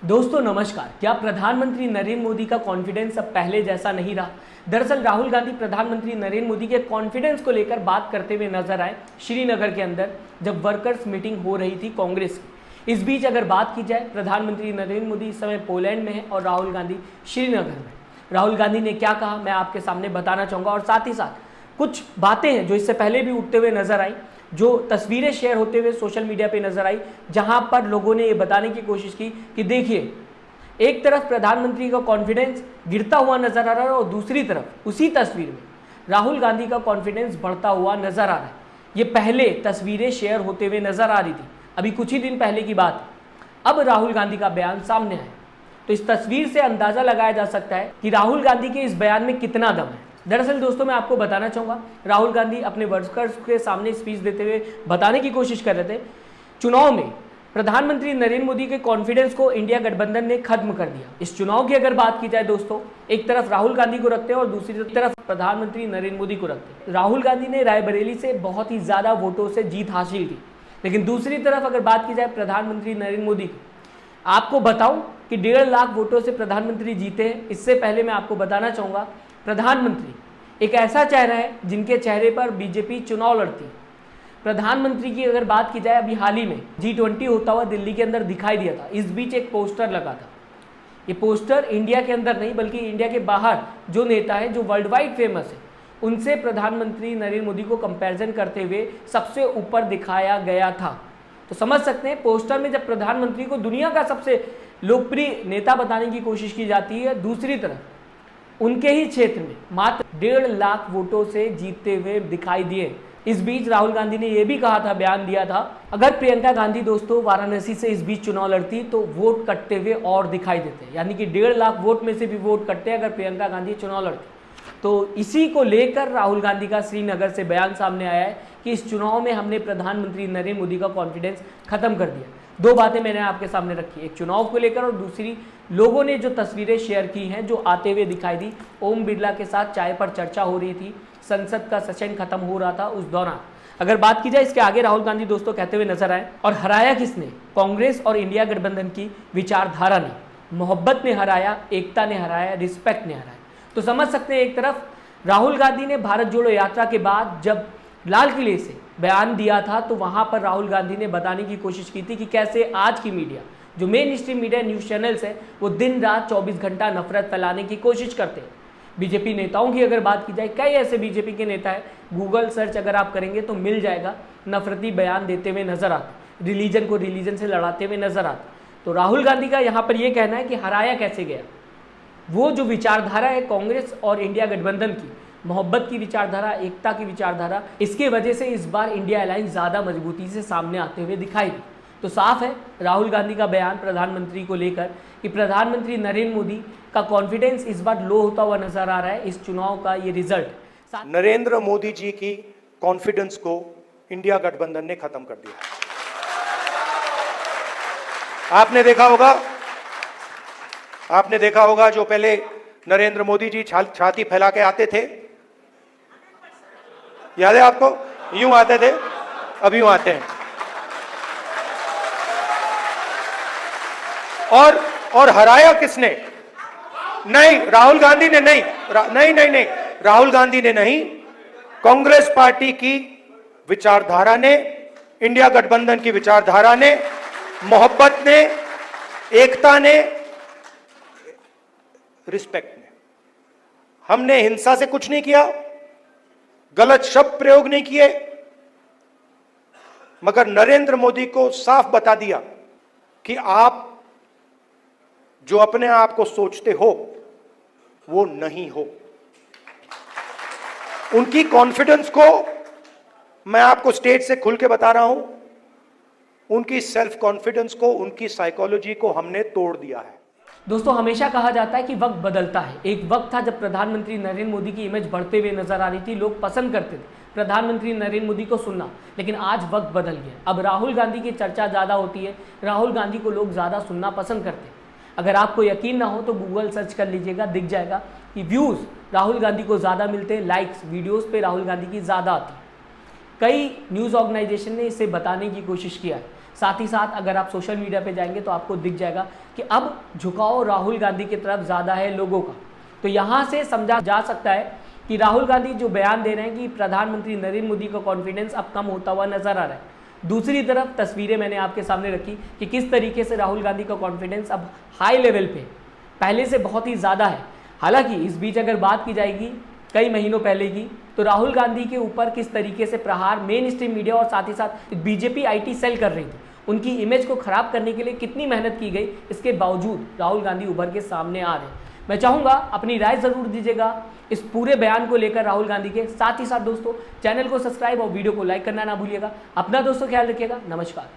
दोस्तों नमस्कार। क्या प्रधानमंत्री नरेंद्र मोदी का कॉन्फिडेंस अब पहले जैसा नहीं रहा? दरअसल राहुल गांधी प्रधानमंत्री नरेंद्र मोदी के कॉन्फिडेंस को लेकर बात करते हुए नजर आए श्रीनगर के अंदर, जब वर्कर्स मीटिंग हो रही थी कांग्रेस की। इस बीच अगर बात की जाए, प्रधानमंत्री नरेंद्र मोदी इस समय पोलैंड में है और राहुल गांधी श्रीनगर में। राहुल गांधी ने क्या कहा मैं आपके सामने बताना चाहूँगा, और साथ ही साथ कुछ बातें हैं जो इससे पहले भी उठते हुए नजर आई, जो तस्वीरें शेयर होते हुए सोशल मीडिया पे नजर आई, जहां पर लोगों ने ये बताने की कोशिश की कि देखिए, एक तरफ प्रधानमंत्री का कॉन्फिडेंस गिरता हुआ नजर आ रहा है और दूसरी तरफ उसी तस्वीर में राहुल गांधी का कॉन्फिडेंस बढ़ता हुआ नजर आ रहा है। ये पहले तस्वीरें शेयर होते हुए नजर आ रही थी, अभी कुछ ही दिन पहले की बात है। अब राहुल गांधी का बयान सामने आया तो इस तस्वीर से अंदाजा लगाया जा सकता है कि राहुल गांधी के इस बयान में कितना दम है। दरअसल दोस्तों, मैं आपको बताना चाहूँगा, राहुल गांधी अपने वर्कर्स के सामने स्पीच देते हुए बताने की कोशिश कर रहे थे, चुनाव में प्रधानमंत्री नरेंद्र मोदी के कॉन्फिडेंस को इंडिया गठबंधन ने खत्म कर दिया। इस चुनाव की अगर बात की जाए दोस्तों, एक तरफ राहुल गांधी को रखते हैं और दूसरी तरफ प्रधानमंत्री नरेंद्र मोदी को रखते हैं। राहुल गांधी ने रायबरेली से बहुत ही ज़्यादा वोटों से जीत हासिल की, लेकिन दूसरी तरफ अगर बात की जाए प्रधानमंत्री नरेंद्र मोदी की, आपको बताऊं कि 1.5 लाख वोटों से प्रधानमंत्री जीते हैं। इससे पहले मैं आपको बताना चाहूँगा, प्रधानमंत्री एक ऐसा चेहरा है जिनके चेहरे पर बीजेपी चुनाव लड़ती है। प्रधानमंत्री की अगर बात की जाए, अभी हाल ही में G20 होता हुआ दिल्ली के अंदर दिखाई दिया था। इस बीच एक पोस्टर लगा था। ये पोस्टर इंडिया के अंदर नहीं बल्कि इंडिया के बाहर जो नेता है, जो वर्ल्ड वाइड फेमस है, उनसे प्रधानमंत्री नरेंद्र मोदी को कंपैरिजन करते हुए सबसे ऊपर दिखाया गया था। तो समझ सकते हैं, पोस्टर में जब प्रधानमंत्री को दुनिया का सबसे लोकप्रिय नेता बताने की कोशिश की जाती है, दूसरी तरफ उनके ही क्षेत्र में मात्र 1.5 लाख वोटों से जीतते हुए दिखाई दिए। इस बीच राहुल गांधी ने यह भी कहा था, बयान दिया था, अगर प्रियंका गांधी दोस्तों वाराणसी से इस बीच चुनाव लड़ती तो वोट कटते हुए और दिखाई देते, यानी कि 1.5 लाख वोट में से भी वोट कटते अगर प्रियंका गांधी चुनाव लड़ती। तो इसी को लेकर राहुल गांधी का श्रीनगर से बयान सामने आया है कि इस चुनाव में हमने प्रधानमंत्री नरेंद्र मोदी का कॉन्फिडेंस खत्म कर दिया। दो बातें मैंने आपके सामने रखी, एक चुनाव को लेकर और दूसरी लोगों ने जो तस्वीरें शेयर की हैं जो आते हुए दिखाई दी। ओम बिरला के साथ चाय पर चर्चा हो रही थी, संसद का सेशन खत्म हो रहा था उस दौरान। अगर बात की जाए, इसके आगे राहुल गांधी दोस्तों कहते हुए नजर आए, और हराया किसने? कांग्रेस और इंडिया गठबंधन की विचारधारा ने। मोहब्बत ने हराया, एकता ने हराया, रिस्पेक्ट ने हराया। तो समझ सकते हैं, एक तरफ राहुल गांधी ने भारत जोड़ो यात्रा के बाद जब लाल किले से बयान दिया था तो वहां पर राहुल गांधी ने बताने की कोशिश की थी कि कैसे आज की मीडिया, जो main stream media news channels है, वो दिन रात 24 घंटा नफरत फैलाने की कोशिश करते हैं। बीजेपी नेताओं की अगर बात की जाए, कई ऐसे बीजेपी के नेता है, गूगल सर्च अगर आप करेंगे तो मिल जाएगा, नफरती बयान देते हुए नजर आते, रिलीजन को रिलीजन से लड़ाते हुए नजर आते। तो राहुल गांधी का यहाँ पर यह कहना है कि हराया कैसे गया? वो जो विचारधारा है कांग्रेस और इंडिया गठबंधन की, मोहब्बत की विचारधारा, एकता की विचारधारा, इसके वजह से इस बार इंडिया अलायंस ज़्यादा मजबूती से सामने आते हुए दिखाई दी। तो साफ है राहुल गांधी का बयान प्रधानमंत्री को लेकर कि प्रधानमंत्री नरेंद्र मोदी का कॉन्फिडेंस इस बार लो होता हुआ नजर आ रहा है। इस चुनाव का ये रिजल्ट, नरेंद्र मोदी जी की कॉन्फिडेंस को इंडिया गठबंधन ने खत्म कर दिया। आपने देखा होगा जो पहले नरेंद्र मोदी जी छाती फैला के आते थे, याद है आपको? यूं आते थे, अब यूं आते हैं। और हराया किसने? नहीं, राहुल गांधी ने नहीं, नहीं, राहुल गांधी ने नहीं, कांग्रेस पार्टी की विचारधारा ने, इंडिया गठबंधन की विचारधारा ने, मोहब्बत ने, एकता ने, रिस्पेक्ट ने। हमने हिंसा से कुछ नहीं किया, गलत शब्द प्रयोग नहीं किए, मगर नरेंद्र मोदी को साफ बता दिया कि आप जो अपने आप को सोचते हो वो नहीं हो। उनकी कॉन्फिडेंस को मैं आपको स्टेज से खुल के बता रहा हूं, उनकी सेल्फ कॉन्फिडेंस को, उनकी साइकोलॉजी को हमने तोड़ दिया है। दोस्तों, हमेशा कहा जाता है कि वक्त बदलता है। एक वक्त था जब प्रधानमंत्री नरेंद्र मोदी की इमेज बढ़ते हुए नजर आ रही थी, लोग पसंद करते थे प्रधानमंत्री नरेंद्र मोदी को सुनना, लेकिन आज वक्त बदल गया। अब राहुल गांधी की चर्चा ज़्यादा होती है, राहुल गांधी को लोग ज़्यादा सुनना पसंद करते हैं। अगर आपको यकीन ना हो तो गूगल सर्च कर लीजिएगा, दिख जाएगा कि व्यूज़ राहुल गांधी को ज़्यादा मिलते हैं, लाइक्स वीडियोज़ पे राहुल गांधी की ज़्यादा आती है। कई न्यूज़ ऑर्गेनाइजेशन ने इसे बताने की कोशिश किया है। साथ ही साथ अगर आप सोशल मीडिया पे जाएंगे तो आपको दिख जाएगा कि कि अब झुकाव राहुल गांधी की तरफ ज़्यादा है लोगों का। तो यहाँ से समझा जा सकता है कि राहुल गांधी जो बयान दे रहे हैं कि प्रधानमंत्री नरेंद्र मोदी का कॉन्फिडेंस अब कम होता हुआ नजर आ रहा है। दूसरी तरफ तस्वीरें मैंने आपके सामने रखी कि किस तरीके से राहुल गांधी का कॉन्फिडेंस अब हाई लेवल पे पहले से बहुत ही ज़्यादा है। हालांकि इस बीच अगर बात की जाएगी कई महीनों पहले की, तो राहुल गांधी के ऊपर किस तरीके से प्रहार मेन स्ट्रीम मीडिया और साथ ही साथ बीजेपी आईटी सेल कर रही थी, उनकी इमेज को खराब करने के लिए कितनी मेहनत की गई, इसके बावजूद राहुल गांधी उभर के सामने आ रहे हैं। मैं चाहूँगा अपनी राय ज़रूर दीजिएगा इस पूरे बयान को लेकर राहुल गांधी के। साथ ही साथ दोस्तों चैनल को सब्सक्राइब और वीडियो को लाइक करना ना भूलिएगा। अपना दोस्तों ख्याल रखिएगा। नमस्कार।